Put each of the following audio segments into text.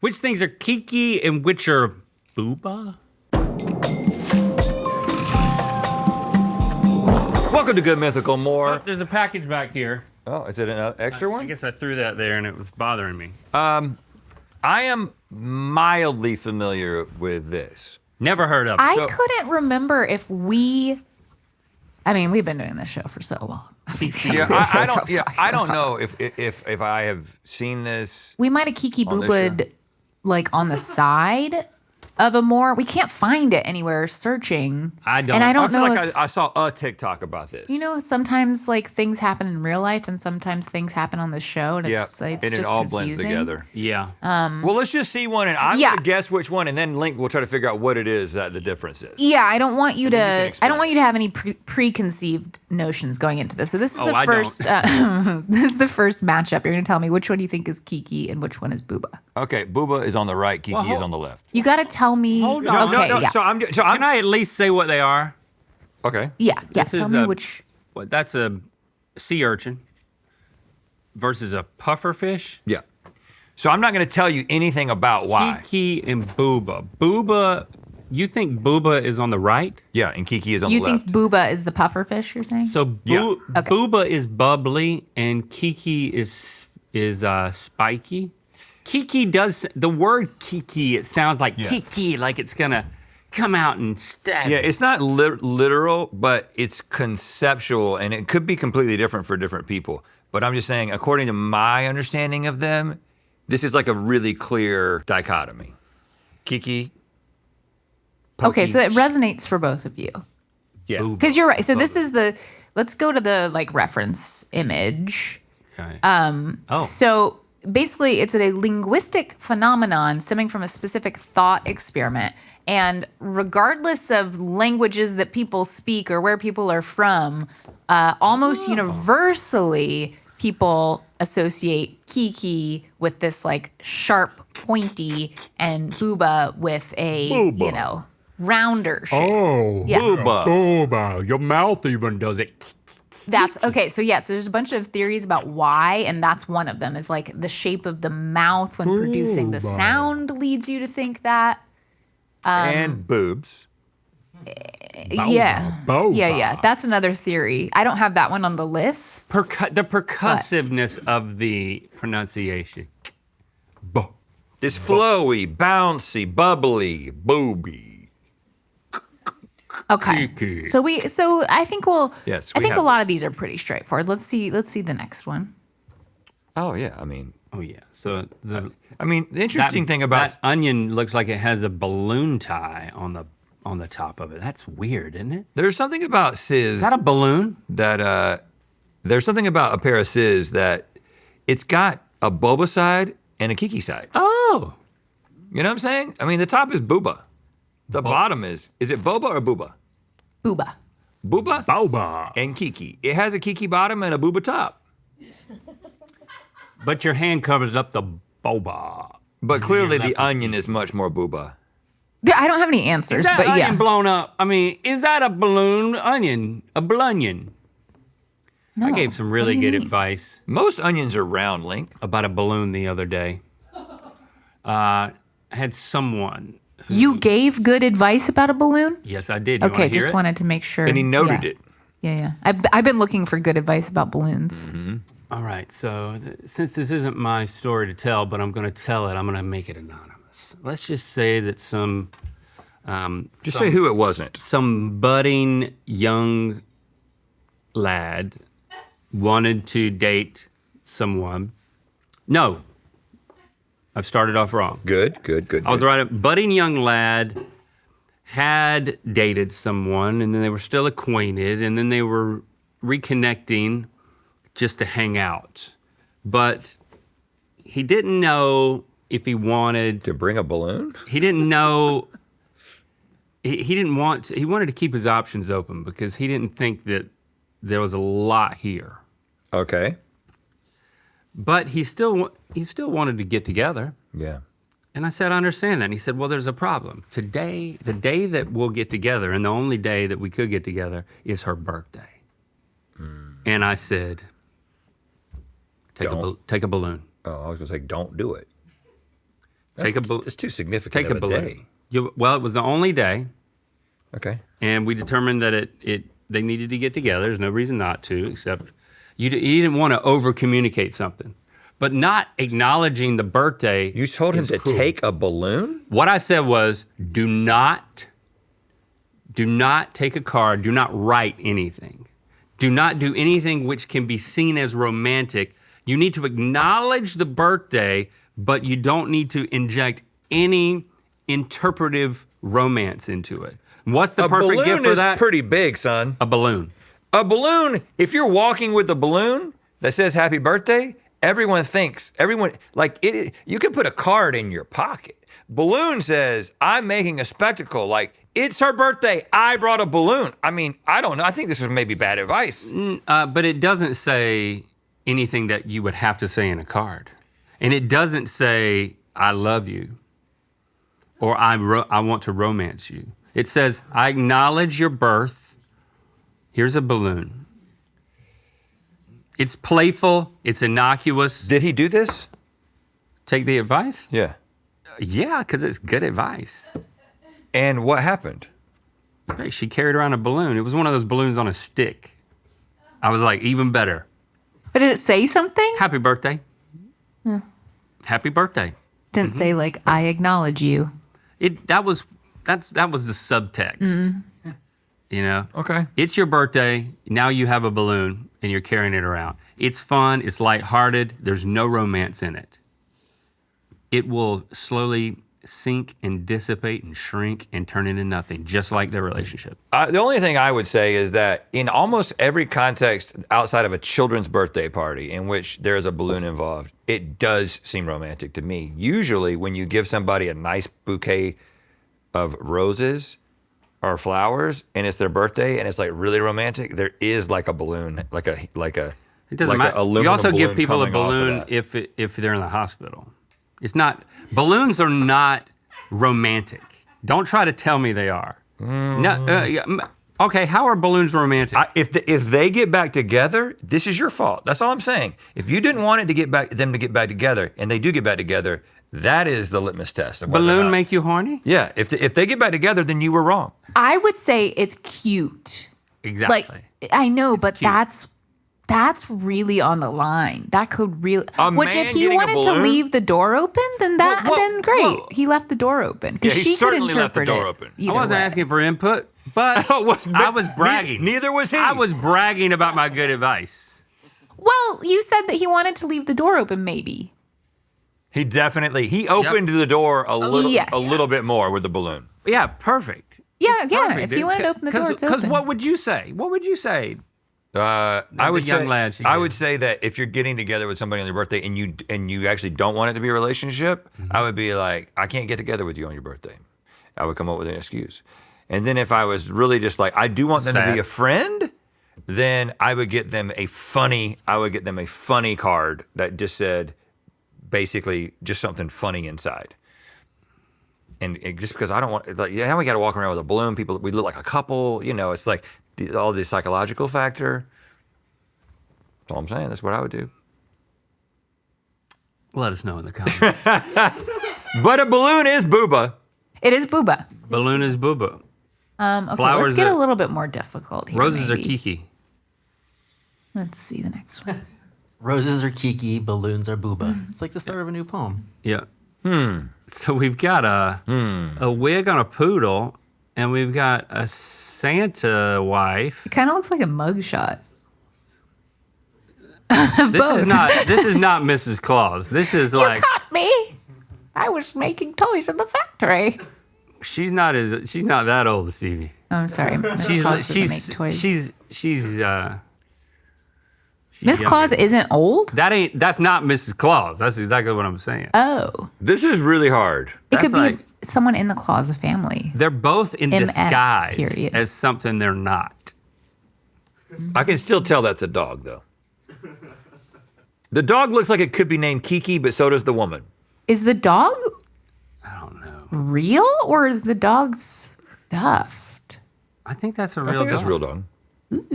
Which things are Kiki and which are Bouba? Welcome to Good Mythical More. Oh, there's a package back here. Oh, is it an extra I one? guess I threw that there and it was bothering me. I am mildly familiar with this. Never heard of it. I couldn't remember if we've been doing this show for so long. Yeah, I don't know if I have seen this. We might have Kiki On this Booba'd like on the side of a more. We can't find it anywhere searching. I don't. And I don't feel know like if, I saw a TikTok about this. you know, sometimes like things happen in real life and sometimes things happen on the show and Yeah, it's and just it all confusing. blends together. Yeah. Well, let's just see one, and I'm Yeah. gonna guess which one, and then Link will try to figure out what it is that the difference is. Yeah, I don't want you And then you to. can I explain don't want you to have any preconceived notions going into this. So this is Oh, the I first. This is the first matchup. You're gonna tell me which one you think is Kiki and which one is Bouba. Okay, Booba is on the right, Kiki is on the left. You got to tell me. Hold on. Okay, yeah, So I'm Can I at least say what they are? okay. yeah. This Tell is me a- which. What? That's a sea urchin versus a pufferfish. Yeah. So I'm not gonna tell you anything about why. Kiki and Bouba. Bouba, you think Bouba is on the right? Yeah, and Kiki is on You the think left. Booba is the pufferfish? You're saying? So Yeah. Okay. Bouba is bubbly and Kiki is spiky. Kiki does the word Kiki. It sounds like Kiki, like it's gonna come out and stab. Yeah, you. it's not literal, but it's conceptual, and it could be completely different for different people. But I'm just saying, according to my understanding of them, this is like a really clear dichotomy. Kiki. Okay, so it Pokey. resonates for both of you. Yeah. Because you're right. So this is the. Let's go to the like reference image. Okay. Oh. So basically, it's a linguistic phenomenon stemming from a specific thought experiment. And regardless of languages that people speak or where people are from, almost universally, people associate Kiki with this like sharp, pointy, and Bouba with a, you know, rounder shape. Oh, Yeah. Booba. Bouba. Your mouth even does it. That's okay. So yeah, so there's a bunch of theories about why, and that's one of them is like the shape of the mouth when producing the sound leads you to think that. And boobs. Yeah. Bouba. Yeah. That's another theory. I don't have that one on the list. The percussiveness of the pronunciation. It's flowy, bouncy, bubbly, booby. Okay. Kiki. So I think Yes, I we think a have lot this. of these are pretty straightforward. Let's see the next one. Oh yeah, I mean, Oh yeah. So the the interesting thing about that onion looks like it has a balloon tie on the top of it. That's weird, isn't it? there's something about Sis Is that a balloon? that there's something about a pair of Sis that it's got a Boba side and a Kiki side. Oh. You know what I'm saying? I mean, the top is Booba. The bottom is it Boba or Booba? Booba. Booba Bouba. and Kiki. It has a Kiki bottom and a Booba top. But your hand covers up the boba. But clearly left the with onion is much more Booba. I don't have any answers, Is that but onion yeah. blown up? I mean, is that a balloon onion? A blunion? No. I gave some What really do you good mean? advice Most onions are round, Link. about a balloon the other day. I had someone. You gave good advice about a balloon? Yes, I did. You Okay, wanna hear just it? wanted to make sure. And he noted yeah. it. Yeah. I've been looking for good advice about balloons. All right, so since this isn't my story to tell, but I'm going to tell it, I'm going to make it anonymous. Let's just say that some Say who it wasn't. some budding young lad wanted to date someone. No, I've started off wrong. Good. I was right. Budding young lad had dated someone, and then they were still acquainted, and then they were reconnecting just to hang out. But he didn't know if he wanted. To bring a balloon? He didn't know. He didn't want. He wanted to keep his options open because he didn't think that there was a lot here. Okay. But he still wanted to get together. Yeah. And I said, I understand that. And he said, well, there's a problem. Today, the day that we'll get together, and the only day that we could get together, is her birthday. And I said, take a balloon. Oh, I was gonna say, don't do it. It's too significant Take of a a balloon. day. Well, it was the only day, Okay. and we determined that they needed to get together. There's no reason not to, except you didn't want to over communicate something, but not acknowledging the birthday. You told him is to cruel. take a balloon? What I said was, do not take a card. Do not write anything. Do not do anything which can be seen as romantic. You need to acknowledge the birthday, but you don't need to inject any interpretive romance into it. What's the perfect gift balloon for is that? pretty big, son. A balloon. A balloon, if you're walking with a balloon that says happy birthday, everyone, like it. You can put a card in your pocket. Balloon says, I'm making a spectacle. Like, it's her birthday, I brought a balloon. I mean, I don't know. I think this was maybe bad advice. But it doesn't say anything that you would have to say in a card. And it doesn't say, I love you, or I want to romance you. It says, I acknowledge your birth. Here's a balloon. It's playful, it's innocuous. Did he do this? Take the advice? Yeah. Yeah, because it's good advice. And what happened? Hey, she carried around a balloon. It was one of those balloons on a stick. I was like, even better. But did it say something? Happy birthday. Happy birthday. Didn't say like I acknowledge you. That was the subtext. You know? Okay. It's your birthday. Now you have a balloon and you're carrying it around. It's fun, it's lighthearted, there's no romance in it. It will slowly sink and dissipate and shrink and turn into nothing, just like their relationship. The only thing I would say is that in almost every context outside of a children's birthday party in which there is a balloon involved, it does seem romantic to me. Usually when you give somebody a nice bouquet of roses or flowers and it's their birthday and it's like really romantic, there is like a balloon, like a It doesn't like a matter. aluminum You also give balloon people a coming off of balloon that. if they're in the hospital. It's not, balloons are not romantic. Don't try to tell me they are. Okay, how are balloons romantic? If they get back together, this is your fault. That's all I'm saying. If you didn't want it to them to get back together, and they do get back together, that is the litmus test. Of whether or Balloon not- make you horny? Yeah, if they get back together, then you were wrong. I would say it's cute. Exactly. Like I know, but cute. that's really on the line. That could really. A Which, man if he getting a wanted to balloon? leave the door open, then then great. whoa. He left the door open because Yeah, he she could certainly left the interpret door it open. either I wasn't way. asking for input, but I was bragging. Neither was he. I was bragging about my good advice. Well, you said that he wanted to leave the door open, maybe. He opened the door a Yes. little bit more with the balloon. Yeah, perfect. Yeah, It's yeah. perfect, If dude. he wanted to open the door, it's Because open. what would you say? What would you say? I would young say lad should I get. would say that if you're getting together with somebody on your birthday and you actually don't want it to be a relationship, I would be like, I can't get together with you on your birthday. I would come up with an excuse. And then if I was really just like, I do want them to Sad. be a friend, then I would get them a funny card that just said basically just something funny inside. And just because I don't want, like, yeah, we got to walk around with a balloon. We look like a couple. You know, it's like all the psychological factor. That's all I'm saying. That's what I would do. Let us know in the comments. But a balloon is Bouba. It is Bouba. Balloon is Bouba. Okay, Flowers let's get are- a little bit more difficult here. Roses are maybe. Kiki. Let's see the next one. Roses are Kiki, balloons are Bouba. It's like the start of a new poem. Yeah. So we've got a wig on a poodle, and we've got a Santa wife. It kind of looks like a mugshot. This is not Mrs. Claus. This is like caught me. I was making toys in the factory. she's not that old, Stevie. Oh, I'm sorry. Miss Claus doesn't make toys. she's Miss younger. Claus isn't old? That's not Mrs. Claus. That's exactly what I'm saying. Oh. This is really hard. It That's could be like- someone in the Claus family. They're both in MS disguise period. as something they're not. I can still tell that's a dog, though. The dog looks like it could be named Kiki, but so does the woman. Is the dog I don't know. real or is the dog stuffed? I think that's a I real think it's a real dog. dog.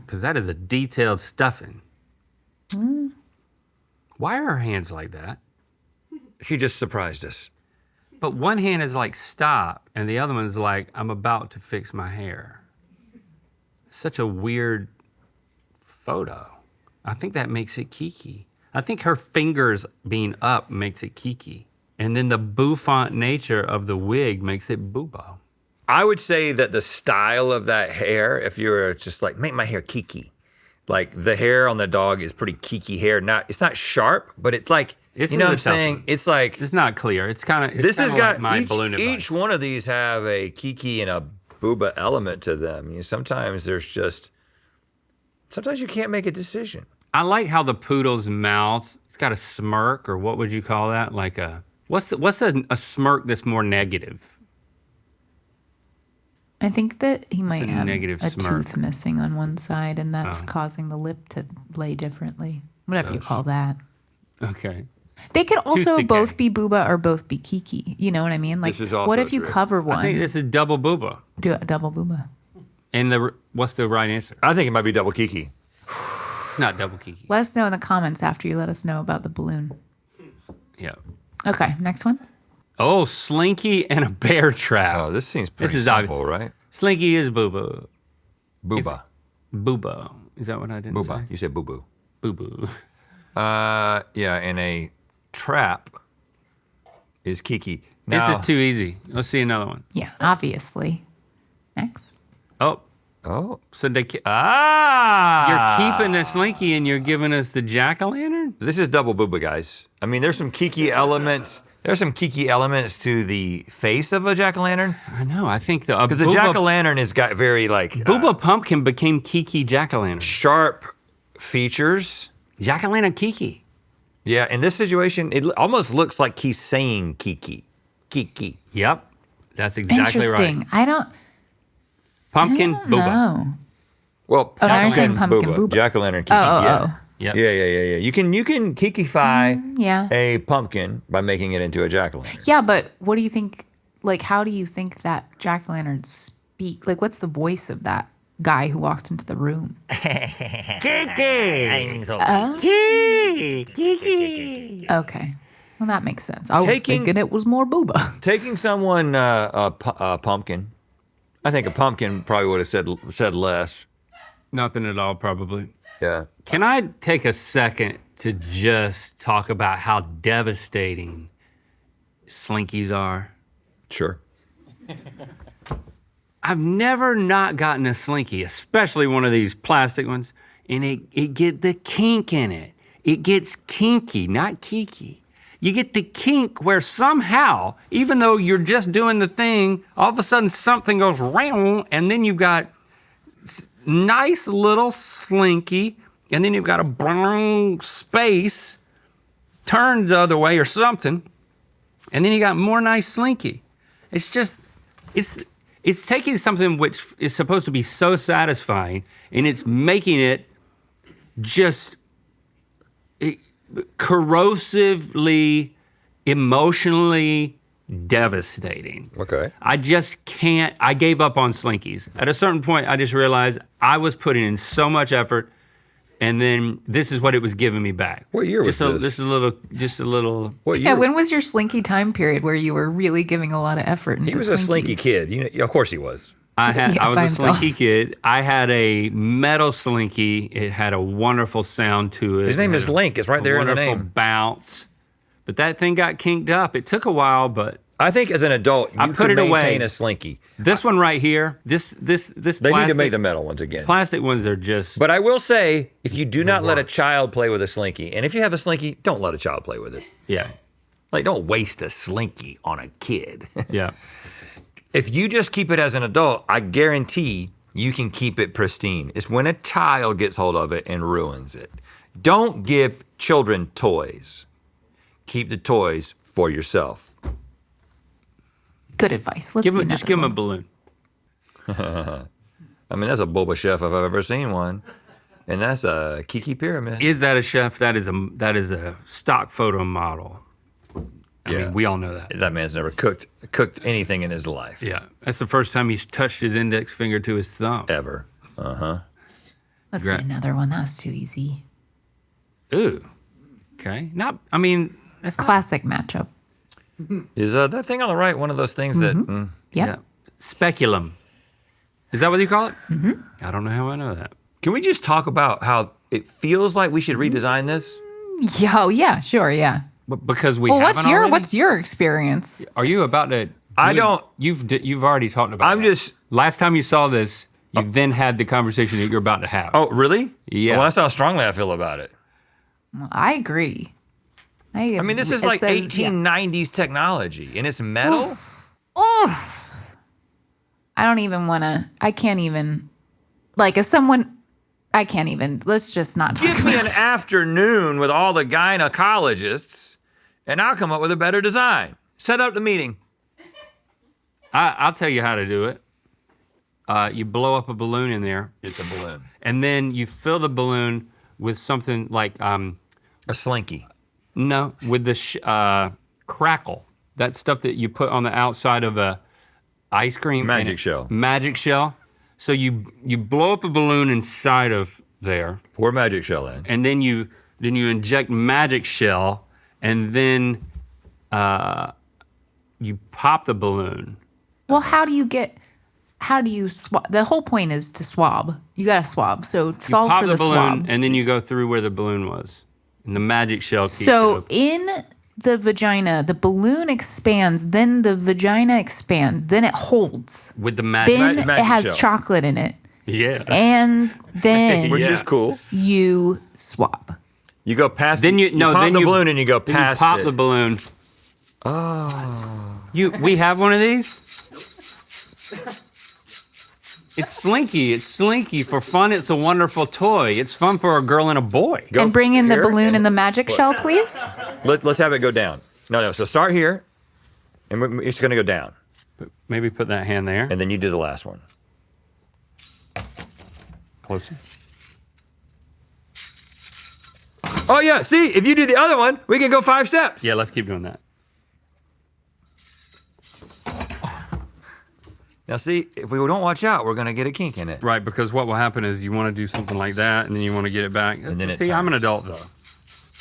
Because that is a detailed stuffing. Why are her hands like that? She just surprised us. But one hand is like, stop, and the other one's like, I'm about to fix my hair. Such a weird photo. I think that makes it Kiki. I think her fingers being up makes it Kiki. And then the bouffant nature of the wig makes it Bouba. I would say that the style of that hair, if you were just like, make my hair Kiki. Like the hair on the dog is pretty Kiki hair. It's not sharp, but it's like, It's you know a what I'm tough saying? one. It's like, It's not clear. It's kind of this has got, my balloon advice. each one of these have a Kiki and a Bouba element to them. You know, sometimes you can't make a decision. I like how the poodle's mouth, it's got a smirk, or what would you call that? Like what's a smirk that's more negative? I think that he might a have negative a smirk. tooth missing on one side, and that's causing the lip to lay differently. Whatever you call that. Okay. They could also decay. both be Bouba or both be Kiki. You know what I mean? Like, This is also what if you true. cover I think one? this is double Bouba. Do a double Bouba. And what's the right answer? I think it might be double Kiki. Not double Kiki. Let us know in the comments after you let us know about the balloon. Yeah. Okay, next one. Oh, Slinky and a bear trap. Oh, this seems pretty is simple, right? Slinky is Bouba. Booba. Bouba. Is that what I didn't Booba. say? You said boo-boo. Boo boo. Yeah, and a trap is Kiki. Now, This is too easy. Let's see another one. Yeah, obviously. Next. Oh, oh. so you're Ah! keeping the Slinky and you're giving us the jack-o'-lantern? This is double Booba, guys. I mean, there's some Kiki elements. There's some Kiki elements to the face of a jack-o'-lantern. I know. I think Because a jack-o'-lantern has got very, like, Bouba Pumpkin became Kiki jack-o'-lantern. sharp features. Jack-o'-lantern Kiki. Yeah, in this situation, it almost looks like he's saying Kiki. Kiki. Yep. That's exactly Interesting. right. I don't Pumpkin Bouba. know. Well, Oh, now you're saying jack-o'-lantern pumpkin Booba. Jack-o'-lantern Kiki. Oh, yeah. oh. Yep. Yeah. You can Kiki-fy Yeah. a pumpkin by making it into a jack-o'-lantern. Yeah, but what do you think? Like, how do you think that jack o' lantern speak? Like, what's the voice of that guy who walked into the room? Okay. Well, that makes sense. I was Taking- thinking it was more Booba. Taking someone a pumpkin, I think a pumpkin probably would have said less. Nothing at all, probably. Yeah. Can I take a second to just talk about how devastating Slinkies are? Sure. I've never not gotten a Slinky, especially one of these plastic ones, and it get the kink in it. It gets kinky, not Kiki. You get the kink where somehow, even though you're just doing the thing, all of a sudden something goes round, and then you've got nice little Slinky, and then you've got a brown space turned the other way or something, and then you got more nice Slinky. It's just, it's taking something which is supposed to be so satisfying, and it's making it just corrosively, emotionally devastating. Okay. I just can't. I gave up on Slinkies. At a certain point, I just realized I was putting in so much effort, and then this is what it was giving me back. What year was just this? Just a little. What Yeah, year? when was your Slinky time period where you were really giving a lot of effort into He was a slinky Slinkies? kid. You know, of course he was. I Yeah, was by a himself. Slinky kid. I had a metal Slinky. It had a wonderful sound to it. His name It is had Link. It's right there in the wonderful name. bounce. But that thing got kinked up. It took a while, but I think as an adult, you I could put it maintain away. a Slinky. this one right here, this They plastic, need to make the metal ones again. plastic ones are just. But I will say, if you do not let a child play with a Slinky, and if you have a Slinky, don't let a child play with it. yeah, Like, don't waste a Slinky on a kid. yeah. If you just keep it as an adult, I guarantee you can keep it pristine. It's when a child gets hold of it and ruins it. Don't give children toys. Keep the toys for yourself. Good advice. Let's Give see him, just another give him a one. balloon. I mean, that's a Boba Chef if I've ever seen one. And that's a Kiki Pyramid. Is that a chef? That is a stock photo model. I Yeah. mean, we all know that. That man's never cooked anything in his life. Yeah, that's the first time he's touched his index finger to his thumb. Ever. Let's see Great. another one. That was too easy. Ooh, okay. Not. I mean, that's not. Classic matchup. Is that thing on the right one of those things that? Yep. Yeah. Speculum. Is that what you call it? Mm-hmm. I don't know how I know that. Can we just talk about how it feels like we should redesign this? Yeah, oh, yeah, sure, yeah. But because we Well, haven't already? what's your experience? Are you about to? I don't- You've already talked about. I'm that. just- Last time you saw this, you then had the conversation that you're about to have. Oh, really? Yeah. Well, that's how strongly I feel about it. Well, I agree. I mean, this is it like says- 1890s technology, and it's metal. Oh, I don't even want to. I can't even. Like, as someone, I can't even. Let's just not talk Give me about an afternoon with all the gynecologists, and I'll come up with a better design. Set up the meeting. I'll tell you how to do it. You blow up a balloon in there, It's a balloon. and then you fill the balloon with something like A slinky. no, with the crackle. That stuff that you put on the outside of a ice cream. Magic shell. Magic shell. So you blow up a balloon inside of there, Pour magic shell in. and then you inject magic shell, and then you pop the balloon. Well, how do you swab? The whole point is to swab. You got to swab. So You solve pop for the the balloon, swab. and then you go through where the balloon was, and the magic shell keeps it So open. in the vagina, the balloon expands, then the vagina expands, then it holds. With the magic. Then magic it has shell. chocolate in it. Yeah. And then Which Yeah. is cool. you swab. You go past. Then you no. pop then the you balloon and you go then past you pop it. the balloon. Oh. We have one of these. It's slinky for fun. It's a wonderful toy. It's fun for a girl and a boy. Go And bring in the here. balloon and the magic shell, please. Let's have it go down. No. So start here, and it's going to go down, Maybe put that hand there. and then you do the last one. Closer. Oh yeah. See, if you do the other one, we can go 5 steps. Yeah, let's keep doing that. Now see, if we don't watch out, we're going to get a kink in it. Right, because what will happen is you want to do something like that, and then you want to get it back. And then it See, I'm an turns. adult though.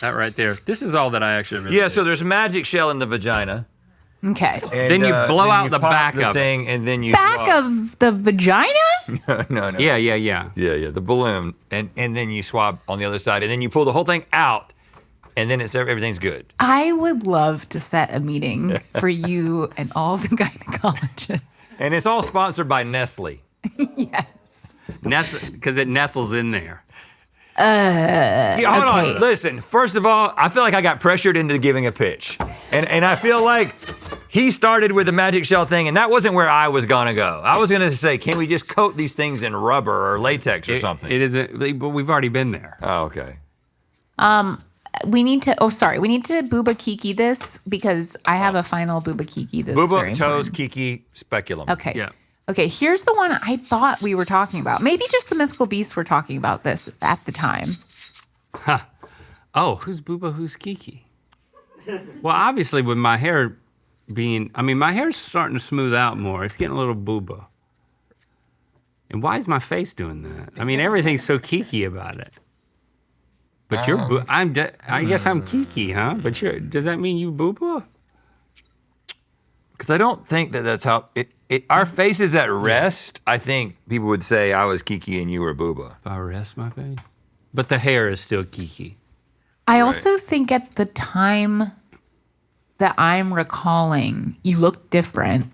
That right there. This is all that I actually really Yeah. did. So there's a magic shell in the vagina. Okay. And, Then you blow out you the pop back the of it. thing, and then you Back swab. of the vagina? no. Yeah. Yeah, the balloon, and then you swab on the other side, and then you pull the whole thing out, and then everything's good. I would love to set a meeting for you and all the gynecologists. And it's all sponsored by Nestle. Yes. Because it nestles in there. Yeah, hold Okay. on, listen. First of all, I feel like I got pressured into giving a pitch, and I feel like he started with the magic shell thing, and that wasn't where I was gonna go. I was gonna say, can we just coat these things in rubber or latex or something? It isn't, but we've already been there. Oh, okay. We need to Bouba Kiki this because I have a final Bouba Kiki that's very Bouba, toes, important. Kiki, speculum. Okay. Yeah. Okay, here's the one I thought we were talking about. Maybe just the mythical beasts were talking about this at the time. Oh, who's Bouba? Who's Kiki? Well, obviously, with my hair my hair's starting to smooth out more. It's getting a little Bouba. And why is my face doing that? I mean, everything's so Kiki about it. But you're, I guess I'm Kiki, huh? But does that mean you Bouba? Because I don't think that's how our faces at rest. I think people would say I was Kiki and you were Bouba. If I rest my face. But the hair is still Kiki. I also think at the time that I'm recalling, you looked different.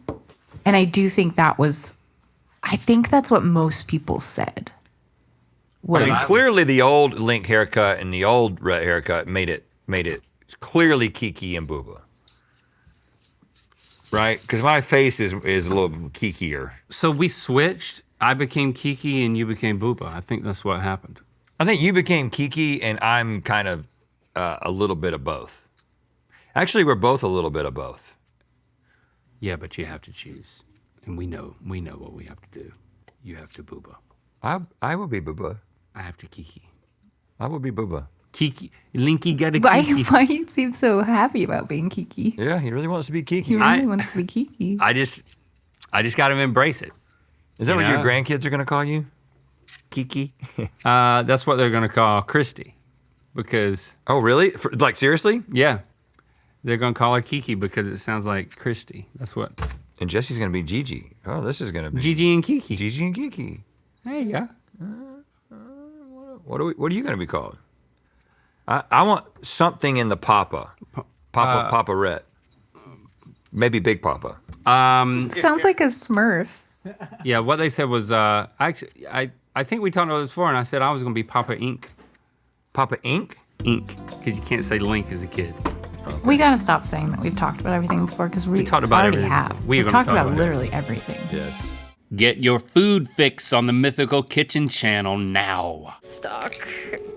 And I do think I think that's what most people said. I mean, clearly the old Link haircut and the old Rhett haircut made it clearly Kiki and Bouba. Right? Because my face is a little kikier. So we switched. I became Kiki and you became Bouba. I think that's what happened. I think you became Kiki and I'm kind of a little bit of both. Actually, we're both a little bit of both. Yeah, but you have to choose. And we know what we have to do. You have to Bouba. I will be Bouba. I have to Kiki. I will be Bouba. Kiki, Linky got a Why Kiki. you seem so happy about being Kiki? Yeah, he really wants to be Kiki. He really wants to be Kiki. I just got to embrace it. Is that what Yeah. your grandkids are going to call you? Kiki? That's what they're going to call Christy. Because, Oh, really? Like, seriously? yeah. They're gonna call her Kiki because it sounds like Christy. That's what. And Jesse's gonna be Gigi. Oh, this is gonna be Gigi and Kiki. Gigi and Kiki. There you go. What are you gonna be called? I want something in the Papa. Papa Rhett. Maybe Big Papa. Sounds like a Smurf. Yeah, what they said was actually I think we talked about this before, and I said I was gonna be Papa Ink. Papa Ink? Ink, because you can't say Link as a kid. We gotta stop saying that we've talked about everything before because we talked about already everything. have. We are We've gonna talked talk about about literally everything. Yes. Get your food fix on the Mythical Kitchen channel now. Stuck.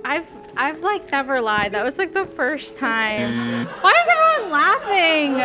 I've like never lied. That was like the first time. Why is everyone laughing?